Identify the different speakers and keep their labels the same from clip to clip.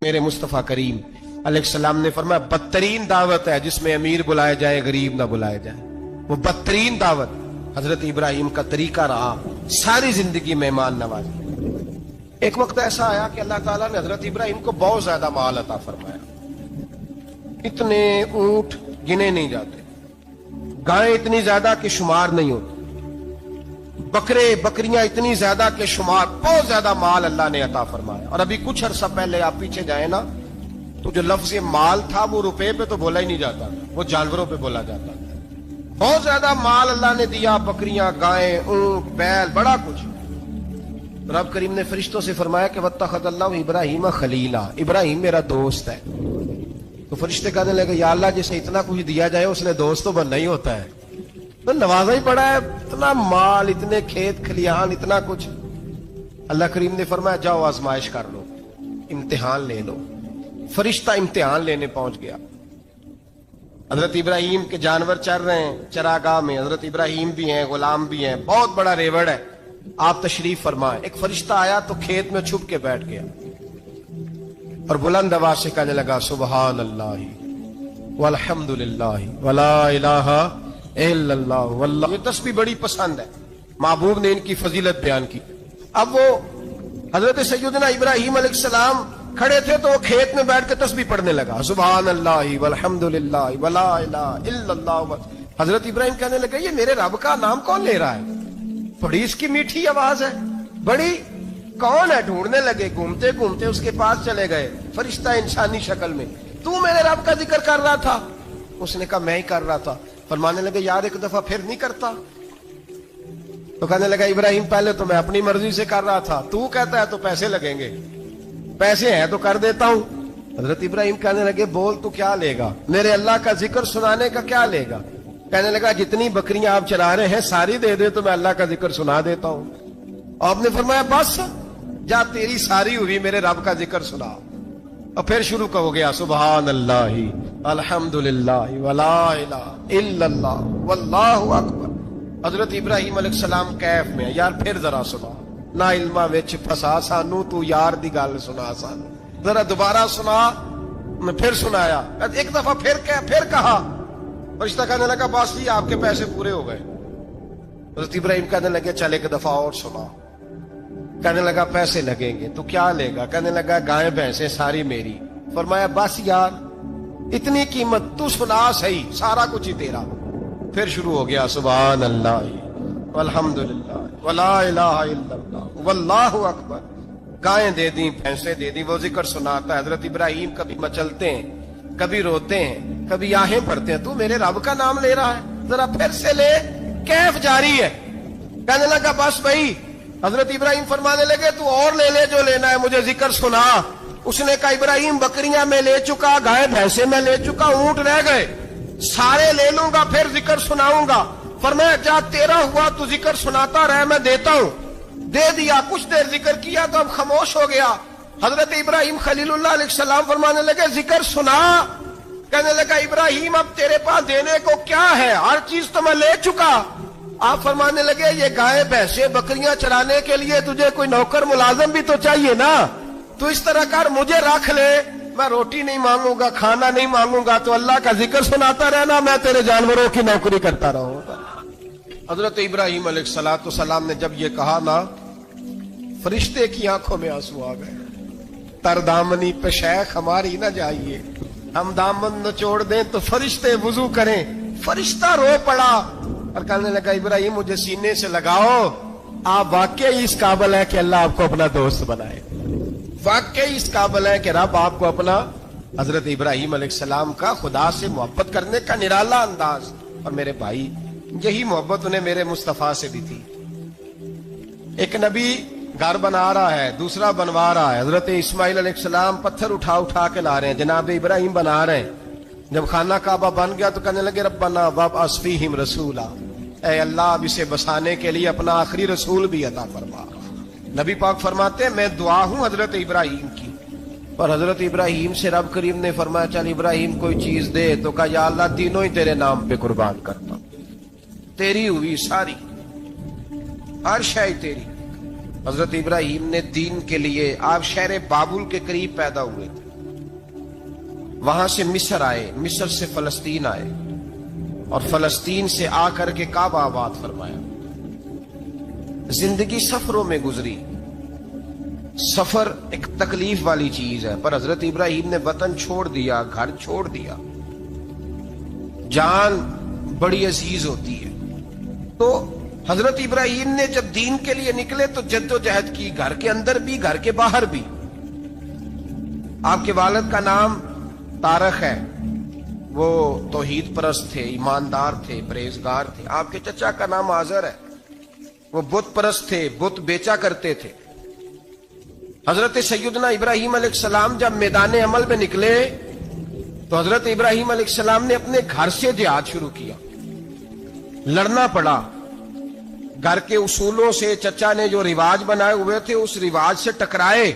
Speaker 1: میرے مصطفیٰ کریم علیہ السلام نے فرمایا بدترین دعوت ہے جس میں امیر بلائے جائے غریب نہ بلائے جائے. وہ بدترین دعوت حضرت ابراہیم کا طریقہ رہا ساری زندگی مہمان نوازی. ایک وقت ایسا آیا کہ اللہ تعالیٰ نے حضرت ابراہیم کو بہت زیادہ مال عطا فرمایا. اتنے اونٹ گنے نہیں جاتے، گائیں اتنی زیادہ کہ شمار نہیں ہوتی، بکرے بکریاں اتنی زیادہ کہ شمار، بہت زیادہ مال اللہ نے عطا فرمایا. اور ابھی کچھ عرصہ پہلے آپ پیچھے جائیں نا تو جو لفظ مال تھا وہ روپے پہ تو بولا ہی نہیں جاتا، وہ جانوروں پہ بولا جاتا. بہت زیادہ مال اللہ نے دیا، بکریاں، گائیں، اونٹ، بیل، بڑا کچھ. رب کریم نے فرشتوں سے فرمایا کہ واتخذ اللہ ابراہیم خلیلا، ابراہیم میرا دوست ہے. تو فرشتے کہنے لگے یا اللہ جسے اتنا کچھ دیا جائے اس نے دوست تو بننا ہی ہوتا ہے، تو نوازا ہی پڑا ہے، اتنا مال، اتنے کھیت کھلیان، اتنا کچھ. اللہ کریم نے فرمایا جاؤ آزمائش کر لو، امتحان لے لو. فرشتہ امتحان لینے پہنچ گیا. حضرت ابراہیم کے جانور چر رہے ہیں چراگاہ میں، حضرت ابراہیم بھی ہیں، غلام بھی ہیں، بہت بڑا ریوڑ ہے. آپ تشریف فرمائیں. ایک فرشتہ آیا تو کھیت میں چھپ کے بیٹھ گیا اور بلند آواز سے کہنے لگا سبحان اللہ والحمد للہ ولا الہ الا اللہ واللہ. یہ تسبیح بڑی پسند ہے، محبوب نے ان کی فضیلت بیان کی. اب وہ حضرت سیدنا ابراہیم علیہ السلام کھڑے تھے تو وہ کھیت میں بیٹھ کے تسبیح پڑھنے لگا سبحان اللہ والحمد للہ ولا الہ الا اللہ. حضرت ابراہیم کہنے لگے یہ میرے رب کا نام کون لے رہا ہے؟ بڑی اس کی میٹھی آواز ہے، بڑی کون ہے؟ ڈھونڈنے لگے، گھومتے گھومتے اس کے پاس چلے گئے. فرشتہ انسانی شکل میں، تو میرے رب کا ذکر کر رہا تھا؟ اس نے کہا میں ہی کر رہا تھا. فرمانے لگے یار ایک دفعہ پھر نہیں کرتا؟ تو کہنے لگا ابراہیم پہلے تو میں اپنی مرضی سے کر رہا تھا، تو کہتا ہے تو پیسے لگیں گے، پیسے ہیں تو کر دیتا ہوں. حضرت ابراہیم کہنے لگے بول تو کیا لے گا؟ میرے اللہ کا ذکر سنانے کا کیا لے گا؟ کہنے لگا جتنی بکریاں آپ چلا رہے ہیں ساری دے دے تو میں اللہ کا ذکر سنا دیتا ہوں. آپ نے فرمایا بس جا تیری ساری ہوئی میرے رب کا ذکر سنا. اور پھر شروع ہو گیا سبحان اللہ الحمدللہ ولا الہ الا اللہ واللہ اکبر. حضرت ابراہیم علیہ السلام کیف میں یار پھر ذرا سنا، نا علما وچ پھسا سانو، تو یار دی گل سنا سانو، ذرا دوبارہ سنا. میں پھر سنایا، ایک دفعہ پھر کہا. فرشتہ کہنے لگا بس جی آپ کے پیسے پورے ہو گئے. حضرت ابراہیم کہنے لگے چل ایک دفعہ اور سنا. کہنے لگا پیسے لگیں گے. تو کیا لے گا؟ کہنے لگا گائیں بھینسیں ساری میری. فرمایا بس یار اتنی قیمت، تو سنا صحیح، سارا کچھ ہی تیرا. پھر شروع ہو گیا سبحان اللہ والحمدللہ ولا الہ الا اللہ واللہ اکبر. گائیں دے دیں، بھینسیں دے دیں، وہ ذکر سناتا ہے. حضرت ابراہیم کبھی مچلتے ہیں، کبھی روتے ہیں، کبھی آہیں پڑھتے ہیں. تو میرے رب کا نام لے رہا ہے، ذرا پھر سے لے. کیف جاری ہے. کہنے لگا بس بھائی. حضرت ابراہیم فرمانے لگے تو اور لے لے جو لینا ہے، مجھے ذکر سنا. اس نے کہا ابراہیم بکریاں میں لے چکا، گائے بھینسیں میں لے چکا، اونٹ رہ گئے، سارے لے لوں گا پھر ذکر سناؤں گا. فرمایا جا تیرا ہوا تو ذکر سناتا رہ، میں دیتا ہوں. دے دیا. کچھ دیر ذکر کیا تو اب خاموش ہو گیا. حضرت ابراہیم خلیل اللہ علیہ السلام فرمانے لگے ذکر سنا. کہنے لگا ابراہیم اب تیرے پاس دینے کو کیا ہے؟ ہر چیز تو میں لے چکا. آپ فرمانے لگے یہ گائے بھینسیں بکریاں چرانے کے لیے تجھے کوئی نوکر ملازم بھی تو چاہیے نا. تو اس طرح کر مجھے رکھ لے، میں روٹی نہیں مانگوں گا، کھانا نہیں مانگوں گا، تو اللہ کا ذکر سناتا رہنا، میں تیرے جانوروں کی نوکری کرتا رہوں گا. حضرت ابراہیم علیہ السلام نے جب یہ کہا نا، فرشتے کی آنکھوں میں آنسو آ گئے. تر دامنی پہ شیخ ہماری نہ جائیے، ہم دامن نچوڑ دیں تو فرشتے وضو کریں. فرشتہ رو پڑا اور کہنے لگا ابراہیم مجھے سینے سے لگاؤ، آپ واقعی اس قابل ہے کہ اللہ آپ کو اپنا دوست بنائے، واقعی اس قابل ہے کہ رب آپ کو اپنا. حضرت ابراہیم علیہ السلام کا خدا سے محبت کرنے کا نرالا انداز. اور میرے بھائی یہی محبت انہیں میرے مصطفیٰ سے بھی تھی. ایک نبی گھر بنا رہا ہے، دوسرا بنوا رہا ہے. حضرت اسماعیل علیہ السلام پتھر اٹھا کے لا رہے ہیں، جناب ابراہیم بنا رہے ہیں. جب خانہ کعبہ بن گیا تو کہنے لگے ربنا وابعث فیہم رسولا، اے اللہ اب اسے بسانے کے لیے اپنا آخری رسول بھی عطا فرما. نبی پاک فرماتے ہیں میں دعا ہوں حضرت ابراہیم کی. اور حضرت ابراہیم سے رب کریم نے فرمایا چل ابراہیم کوئی چیز دے. تو کہا یا اللہ تینوں ہی تیرے نام پہ قربان کرتا ہوں، تیری ہوئی ساری، ہر شے تیری. حضرت ابراہیم نے دین کے لیے، آپ شہر بابل کے قریب پیدا ہوئے تھے، وہاں سے مصر آئے، مصر سے فلسطین آئے، اور فلسطین سے آ کر کے کعبہ آباد فرمایا۔ زندگی سفروں میں گزری۔ سفر ایک تکلیف والی چیز ہے، پر حضرت ابراہیم نے وطن چھوڑ دیا، گھر چھوڑ دیا۔ جان بڑی عزیز ہوتی ہے، تو حضرت ابراہیم نے جب دین کے لیے نکلے تو جد و جہد کی، گھر کے اندر بھی گھر کے باہر بھی۔ آپ کے والد کا نام طارق ہے، وہ توحید پرست تھے، ایماندار تھے، پرہیزگار تھے۔ آپ کے چچا کا نام آزر ہے، وہ بت پرست تھے، بت بیچا کرتے تھے۔ حضرت سیدنا ابراہیم علیہ السلام جب میدان عمل میں نکلے تو حضرت ابراہیم علیہ السلام نے اپنے گھر سے جہاد شروع کیا۔ لڑنا پڑا، گھر کے اصولوں سے، چچا نے جو رواج بنائے ہوئے تھے اس رواج سے ٹکرائے۔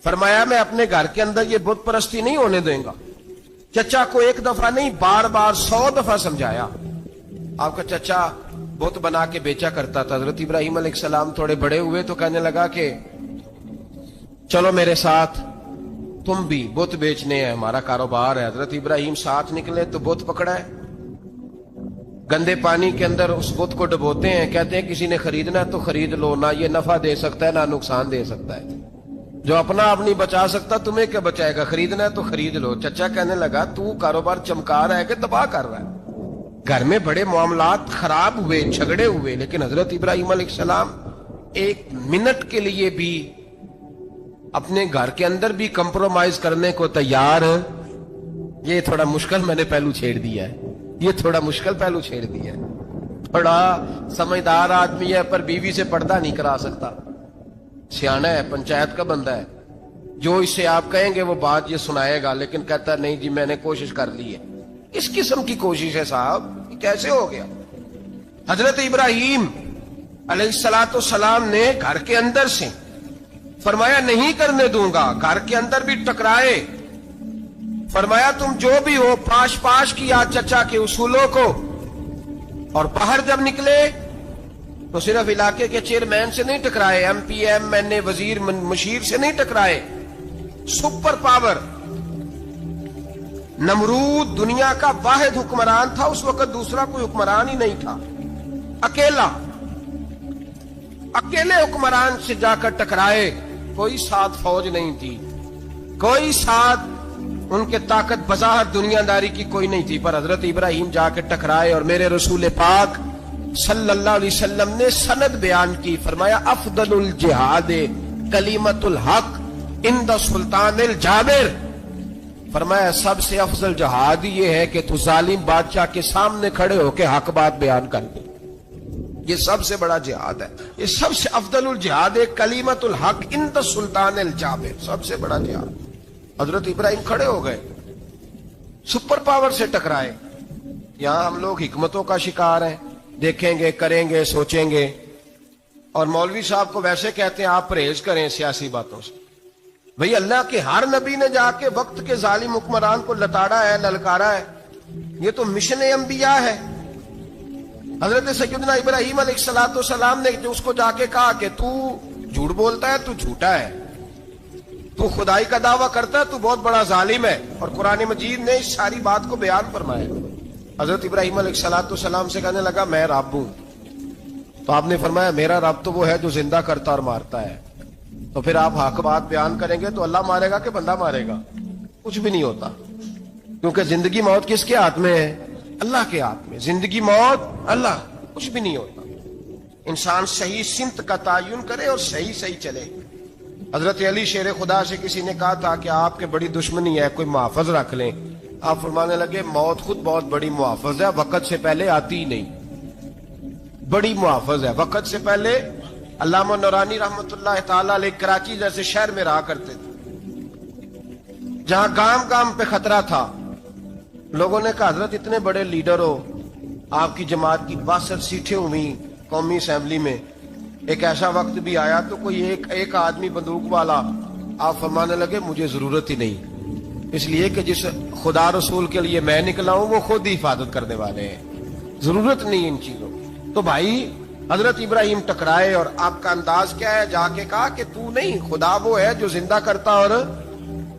Speaker 1: فرمایا میں اپنے گھر کے اندر یہ بت پرستی نہیں ہونے دیں گا۔ چچا کو ایک دفعہ نہیں، بار بار 100 دفعہ سمجھایا۔ آپ کا چچا بت بنا کے بیچا کرتا تھا۔ حضرت ابراہیم علیہ السلام تھوڑے بڑے ہوئے تو کہنے لگا کہ چلو میرے ساتھ، تم بھی بت بیچنے ہیں، ہمارا کاروبار ہے۔ حضرت ابراہیم ساتھ نکلے تو بت پکڑا ہے، گندے پانی کے اندر اس بت کو ڈبوتے ہیں، کہتے ہیں کسی نے خریدنا ہے تو خرید لو، نہ یہ نفع دے سکتا ہے نہ نقصان دے سکتا ہے، جو اپنا آپ نہیں بچا سکتا تمہیں کیا بچائے گا، خریدنا ہے تو خرید لو۔ چچا کہنے لگا تو کاروبار چمکا رہا ہے کہ تباہ کر رہا ہے۔ گھر میں بڑے معاملات خراب ہوئے، جھگڑے ہوئے، لیکن حضرت ابراہیم علیہ السلام ایک منٹ کے لیے بھی اپنے گھر کے اندر بھی کمپرومائز کرنے کو تیار۔ یہ تھوڑا مشکل میں نے پہلو چھیڑ دیا ہے، یہ تھوڑا مشکل پہلو چھیڑ دیا ہے۔ تھوڑا سمجھدار آدمی ہے پر بیوی سے پردہ نہیں کرا سکتا، سیانا ہے، پنچایت کا بندہ ہے، جو اسے آپ کہیں گے وہ بات یہ سنائے گا، لیکن کہتا ہے نہیں جی میں نے کوشش کر لی ہے۔ کس قسم کی کوشش ہے صاحب، یہ کیسے ہو گیا؟ حضرت ابراہیم علیہ السلام نے گھر کے اندر سے فرمایا نہیں کرنے دوں گا، گھر کے اندر بھی ٹکرائے، فرمایا تم جو بھی ہو، پاش پاش کیا چچا کے اصولوں کو، اور باہر جب نکلے تو صرف علاقے کے چیئرمین سے نہیں ٹکرائے، ایم پی ایم این اے وزیر مشیر سے نہیں ٹکرائے، سپر پاور نمرود دنیا کا واحد حکمران تھا اس وقت، دوسرا کوئی حکمران ہی نہیں تھا، اکیلے حکمران سے جا کر ٹکرائے، کوئی ساتھ فوج نہیں تھی، کوئی ساتھ ان کے طاقت بظاہر دنیا داری کی کوئی نہیں تھی، پر حضرت ابراہیم جا کے ٹکرائے، اور میرے رسول پاک صلی اللہ علیہ وسلم نے سند بیان کی، فرمایا افضل الجہاد کلمۃ الحق عند سلطان الجابر، فرمایا سب سے افضل جہاد یہ ہے کہ تو ظالم بادشاہ کے سامنے کھڑے ہو کے حق بات بیان کر دے، یہ سب سے بڑا جہاد ہے، یہ سب سے افضل الجہاد ہے کلمۃ الحق عند سلطان الجابر، سب سے بڑا جہاد۔ حضرت ابراہیم کھڑے ہو گئے، سپر پاور سے ٹکرائے۔ یہاں ہم لوگ حکمتوں کا شکار ہیں، دیکھیں گے، کریں گے، سوچیں گے، اور مولوی صاحب کو ویسے کہتے ہیں آپ پرہیز کریں سیاسی باتوں سے۔ بھئی اللہ کے ہر نبی نے جا کے وقت کے ظالم حکمران کو لتاڑا ہے، للکارا ہے، یہ تو مشن انبیاء ہے۔ حضرت سیدنا ابراہیم علیہ السلام نے جو اس کو جا کے کہا کہ تو جھوٹ بولتا ہے، تو جھوٹا ہے، تو خدائی کا دعویٰ کرتا ہے، تو بہت بڑا ظالم ہے، اور قرآن مجید نے اس ساری بات کو بیان فرمایا۔ حضرت ابراہیم علیہ السلام سے کہنے لگا میں رب ہوں، تو آپ نے فرمایا میرا رب تو وہ ہے جو زندہ کرتا اور مارتا ہے، تو پھر آپ حق بات بیان کریں گے تو اللہ مارے گا کہ بندہ مارے گا؟ کچھ بھی نہیں ہوتا، کیونکہ زندگی موت کس کے ہاتھ میں ہے؟ اللہ کے ہاتھ میں، زندگی موت اللہ، کچھ بھی نہیں ہوتا۔ انسان صحیح سمت کا تعین کرے اور صحیح چلے۔ حضرت علی شیر خدا سے کسی نے کہا تھا کہ آپ کے بڑی دشمنی ہے، کوئی محافظ رکھ لیں، آپ فرمانے لگے موت خود بہت بڑی محافظ ہے، وقت سے پہلے آتی ہی نہیں، بڑی محافظ ہے، وقت سے پہلے۔ علامہ نورانی رحمت اللہ تعالی علیہ کراچی جیسے شہر میں رہا کرتے تھے، جہاں گام گام پہ خطرہ تھا، لوگوں نے کہا حضرت اتنے بڑے لیڈر ہو، آپ کی جماعت کی 62 سیٹیں ہوئی قومی اسمبلی میں، ایک ایسا وقت بھی آیا تو کوئی ایک آدمی بندوق والا، آپ فرمانے لگے مجھے ضرورت ہی نہیں، اس لیے کہ جس خدا رسول کے لیے میں نکلا ہوں وہ خود ہی حفاظت کرنے والے ہیں، ضرورت نہیں ان چیزوں۔ تو بھائی حضرت ابراہیم ٹکرائے، اور آپ کا انداز کیا ہے؟ جا کے کہا کہ تو نہیں، خدا وہ ہے جو زندہ کرتا اور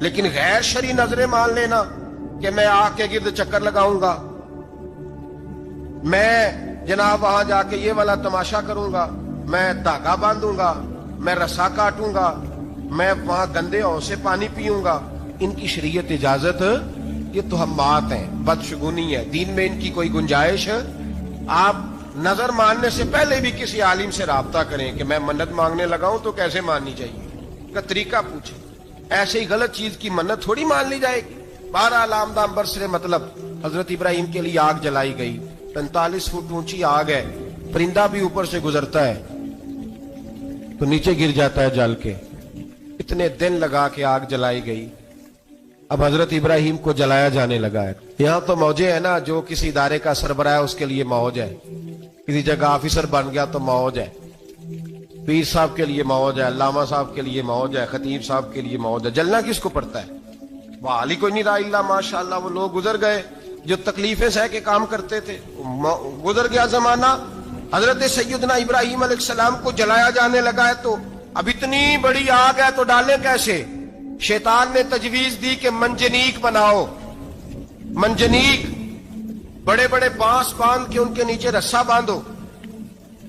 Speaker 1: لیکن غیر شرعی نظریں مان لینا کہ میں آگ کے گرد چکر لگاؤں گا، میں جناب وہاں جا کے یہ والا تماشا کروں گا، میں دھاگا باندھوں گا، میں رسا کاٹوں گا، میں وہاں گندے ہوں سے پانی پیوں گا، ان کی شریعت اجازت، یہ توہمات ہیں، بدشگونی ہے، دین میں ان کی کوئی گنجائش ہے؟ آپ نظر ماننے سے پہلے بھی کسی عالم سے رابطہ کریں کہ میں منت مانگنے لگا ہوں تو کیسے ماننی چاہیے کا طریقہ پوچھیں۔ ایسے ہی غلط چیز کی منت تھوڑی مان لی جائے گی۔ 12 لامدام برسر مطلب حضرت ابراہیم کے لیے آگ جلائی گئی، 45 فٹ اونچی آگ ہے، پرندہ بھی اوپر سے گزرتا ہے تو نیچے گر جاتا ہے جل کے، اتنے دن لگا کے آگ جلائی گئی۔ اب حضرت ابراہیم کو جلایا جانے لگا ہے۔ یہاں تو موجیں ہیں نا، جو کسی ادارے کا سربراہ ہے اس کے لیے موج ہے، کسی جگہ آفیسر بن گیا تو موج ہے، پیر صاحب کے لیے موج ہے، علامہ صاحب کے لیے موج ہے، خطیب صاحب کے لیے موج ہے۔ جلنا کس کو پڑتا ہے؟ وہ علی کوئی نہیں رہا اللہ، ماشاءاللہ وہ لوگ گزر گئے جو تکلیفیں سہ کے کام کرتے تھے، گزر گیا زمانہ۔ حضرت سیدنا ابراہیم علیہ السلام کو جلایا جانے لگا ہے تو اب اتنی بڑی آگ ہے تو ڈالیں کیسے؟ شیطان نے تجویز دی کہ منجنیق بناؤ، منجنیق، بڑے بڑے بانس باندھ کے ان کے نیچے رسا باندھو۔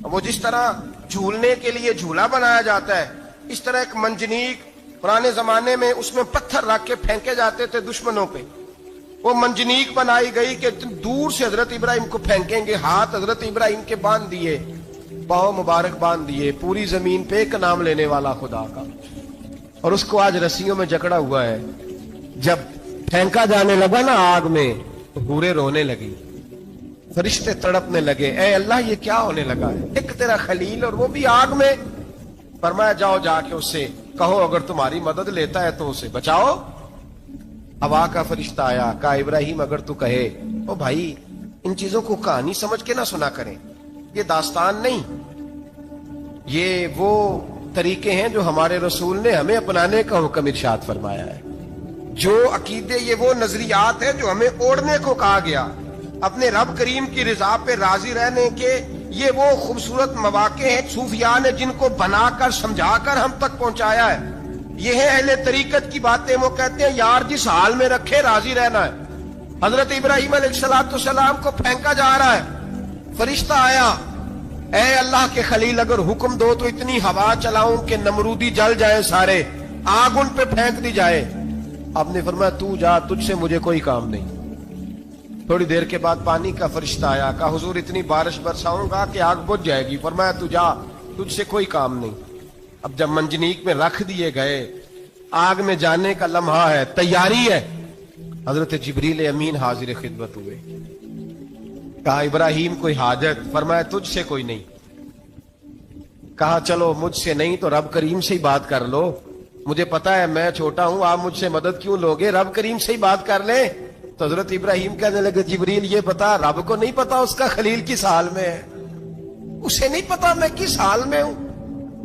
Speaker 1: وہ جس طرح جھولنے کے لیے جھولا بنایا جاتا ہے، اس طرح ایک منجنیق پرانے زمانے میں اس میں پتھر رکھ کے پھینکے جاتے تھے دشمنوں پہ، وہ منجنیق بنائی گئی کہ دور سے حضرت ابراہیم کو پھینکیں گے۔ ہاتھ حضرت ابراہیم کے باندھ دیے، پاؤں مبارک باندھ دیے، پوری زمین پہ ایک نام لینے والا خدا کا، اور اس کو آج رسیوں میں جکڑا ہوا ہے۔ جب پھینکا جانے لگا نا آگ میں تو حوریں رونے لگی، فرشتے تڑپنے لگے، اے اللہ یہ کیا ہونے لگا ہے؟ ایک تیرا خلیل اور وہ بھی آگ میں۔ فرمایا جاؤ جا کے اس سے کہو اگر تمہاری مدد لیتا ہے تو اسے بچاؤ۔ ہوا کا فرشتہ آیا، کہا ابراہیم اگر تو کہے، او بھائی ان چیزوں کو کہانی سمجھ کے نہ سنا کریں، یہ داستان نہیں، یہ وہ طریقے ہیں جو ہمارے رسول نے ہمیں اپنانے کا حکم ارشاد فرمایا ہے، جو عقیدے، یہ وہ نظریات ہیں جو ہمیں اوڑھنے کو کہا گیا، اپنے رب کریم کی رضا پہ راضی رہنے کے یہ وہ خوبصورت مواقع ہیں صوفیاء نے جن کو بنا کر سمجھا کر ہم تک پہنچایا ہے۔ یہ ہے اہل طریقت کی باتیں، وہ کہتے ہیں یار جس حال میں رکھے راضی رہنا ہے۔ حضرت ابراہیم علیہ السلام کو پھینکا جا رہا ہے، فرشتہ آیا، اے اللہ کے خلیل اگر حکم دو تو اتنی ہوا چلاؤں کہ نمرودی جل جائیں سارے، آگ ان پہ پھینک دی جائے۔ آپ نے فرمایا تو جا، تجھ سے مجھے کوئی کام نہیں۔ تھوڑی دیر کے بعد پانی کا فرشتہ آیا، کہا حضور اتنی بارش برساؤں گا کہ آگ بجھ جائے گی۔ فرمایا تو جا، تجھ سے کوئی کام نہیں۔ اب جب منجنیق میں رکھ دیے گئے، آگ میں جانے کا لمحہ ہے، تیاری ہے، حضرت جبریل امین حاضر خدمت ہوئے، کہا ابراہیم کوئی حاجت؟ فرمایا تجھ سے کوئی نہیں۔ کہا چلو مجھ سے نہیں تو رب کریم سے ہی بات کر لو، مجھے پتا ہے میں چھوٹا ہوں، آپ مجھ سے مدد کیوں لوگے، رب کریم سے ہی بات کر لیں۔ تو حضرت ابراہیم کہنے لگے جبریل یہ پتا، رب کو نہیں پتا اس کا خلیل کس حال میں ہے، اسے نہیں پتا میں کس حال میں ہوں،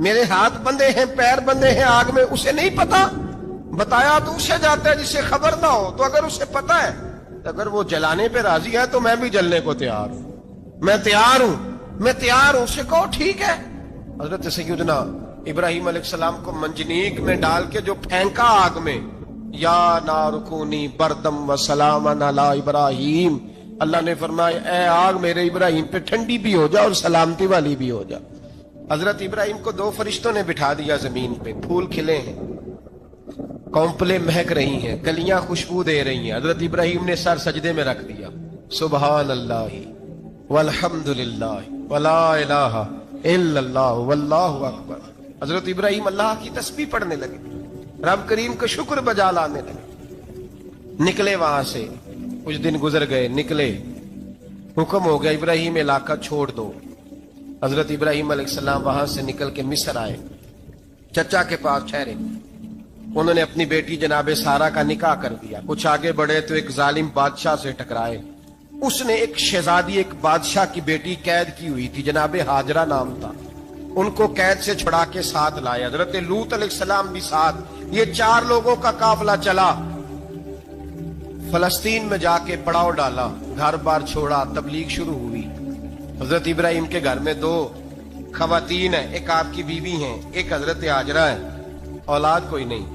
Speaker 1: میرے ہاتھ بندے ہیں، پیر بندے ہیں آگ میں، اسے نہیں پتا۔ بتایا تو اسے جاتا ہے جس سے خبر نہ ہو، تو اگر اسے پتا ہے، اگر وہ جلانے پہ راضی ہے تو میں بھی جلنے کو تیار ہوں، میں تیار ہوں، میں تیار ہوں، اسے کہو ٹھیک ہے۔ حضرت سیدنا ابراہیم علیہ السلام کو منجنیق میں ڈال کے جو پھینکا آگ میں، یا نار کونی بردم و سلامن علی ابراہیم، اللہ نے فرمایا اے آگ میرے ابراہیم پہ ٹھنڈی بھی ہو جا اور سلامتی والی بھی ہو جا۔ حضرت ابراہیم کو 2 فرشتوں نے بٹھا دیا زمین پہ، پھول کھلے ہیں، کونپلیں مہک رہی ہیں، کلیاں خوشبو دے رہی ہیں۔ حضرت ابراہیم نے سر سجدے میں رکھ دیا، سبحان اللہ والحمد للہ ولا الہ الا اللہ واللہ اکبر۔ حضرت ابراہیم اللہ کی تسبیح پڑھنے لگے، رب کریم کا شکر بجا لانے لگے۔ نکلے وہاں سے، کچھ دن گزر گئے، نکلے، حکم ہو گیا ابراہیم علاقہ چھوڑ دو۔ حضرت ابراہیم علیہ السلام وہاں سے نکل کے مصر آئے، چچا کے پاس ٹھہرے، انہوں نے اپنی بیٹی جناب سارہ کا نکاح کر دیا۔ کچھ آگے بڑھے تو ایک ظالم بادشاہ سے ٹکرائے، اس نے ایک شہزادی، ایک بادشاہ کی بیٹی قید کی ہوئی تھی، جناب ہاجرہ نام تھا، ان کو قید سے چھڑا کے ساتھ لائے۔ حضرت لوط علیہ السلام بھی ساتھ، یہ 4 لوگوں کا قافلہ چلا، فلسطین میں جا کے پڑاؤ ڈالا، گھر بار چھوڑا، تبلیغ شروع ہوئی۔ حضرت ابراہیم کے گھر میں 2 خواتین ہیں، ایک آپ کی بیوی ہیں، ایک حضرت ہاجرہ ہے، اولاد کوئی نہیں۔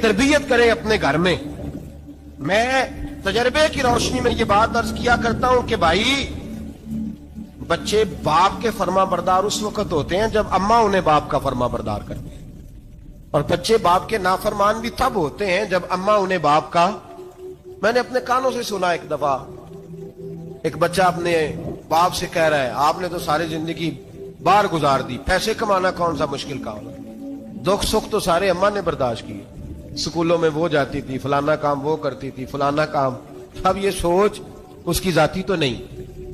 Speaker 1: تربیت کریں اپنے گھر میں. میں تجربے کی روشنی میں یہ بات عرض کیا کرتا ہوں کہ بھائی بچے باپ کے فرما بردار اس وقت ہوتے ہیں جب اماں انہیں باپ کا فرما بردار کرتے ہیں, اور بچے باپ کے نافرمان بھی تب ہوتے ہیں جب اماں انہیں باپ کا. میں نے اپنے کانوں سے سنا ایک دفعہ ایک بچہ اپنے باپ سے کہہ رہا ہے آپ نے تو ساری زندگی باہر گزار دی, پیسے کمانا کون سا مشکل کام ہے, دکھ سکھ تو سارے اماں نے برداشت کیے, سکولوں میں وہ جاتی تھی, فلانا کام وہ کرتی تھی, فلانا کام. اب یہ سوچ اس کی ذاتی تو نہیں,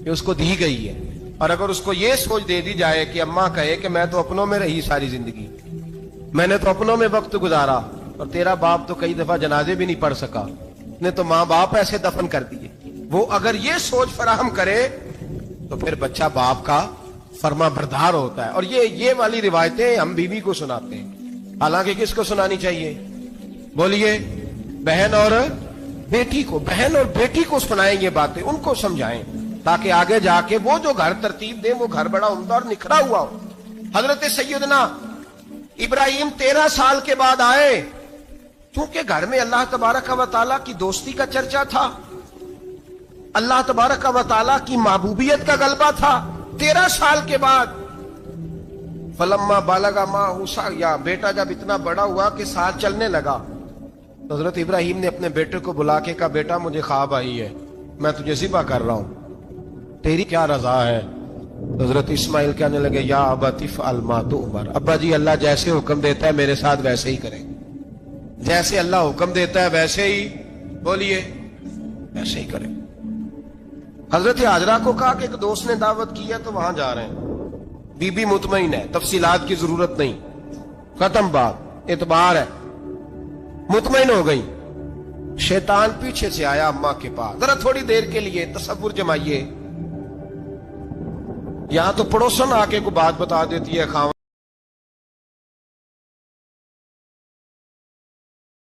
Speaker 1: یہ اس کو دی گئی ہے. اور اگر اس کو یہ سوچ دے دی جائے کہ اماں کہے کہ میں تو اپنوں میں رہی ساری زندگی, میں نے تو اپنوں میں وقت گزارا, اور تیرا باپ تو کئی دفعہ جنازے بھی نہیں پڑھ سکا, نے تو ماں باپ ایسے دفن کر دیے, وہ اگر یہ سوچ فراہم کرے تو پھر بچہ باپ کا فرما بردار ہوتا ہے. اور یہ والی روایتیں ہم بیوی کو سناتے ہیں, حالانکہ کس کو سنانی چاہیے بولیے؟ بہن اور بیٹی کو. بہن اور بیٹی کو سنائیں یہ باتیں, ان کو سمجھائیں تاکہ آگے جا کے وہ جو گھر ترتیب دیں وہ گھر بڑا عمدہ اور نکھرا ہوا ہو. حضرت سیدنا ابراہیم 13 سال کے بعد آئے, کیونکہ گھر میں اللہ تبارک و تعالیٰ کی دوستی کا چرچا تھا, اللہ تبارک و تعالیٰ کی محبوبیت کا غلبہ تھا. 13 سال کے بعد فلما بالغ معہ سعیا, بیٹا جب اتنا بڑا ہوا کہ ساتھ چلنے لگا, تو حضرت ابراہیم نے اپنے بیٹے کو بلا کے کہا بیٹا مجھے خواب آئی ہے, میں تجھے ذبح کر رہا ہوں, تیری کیا رضا ہے؟ حضرت اسماعیل کہنے لگے یا ابت افعل ما تؤمر, ابا جی اللہ جیسے حکم دیتا ہے میرے ساتھ ویسے ہی کریں, جیسے اللہ حکم دیتا ہے ویسے ہی بولیے ویسے ہی کریں. حضرت حاجرہ کو کہا کہ ایک دوست نے دعوت کی ہے تو وہاں جا رہے ہیں, بی بی مطمئن ہے, تفصیلات کی ضرورت نہیں, ختم بات, اعتبار ہے, مطمئن ہو گئی. شیطان پیچھے سے آیا اماں کے پاس, ذرا تھوڑی دیر کے لیے تصور جمائیے, یہاں تو پڑوسن آ کے کوئی بات بتا دیتی ہے خاوند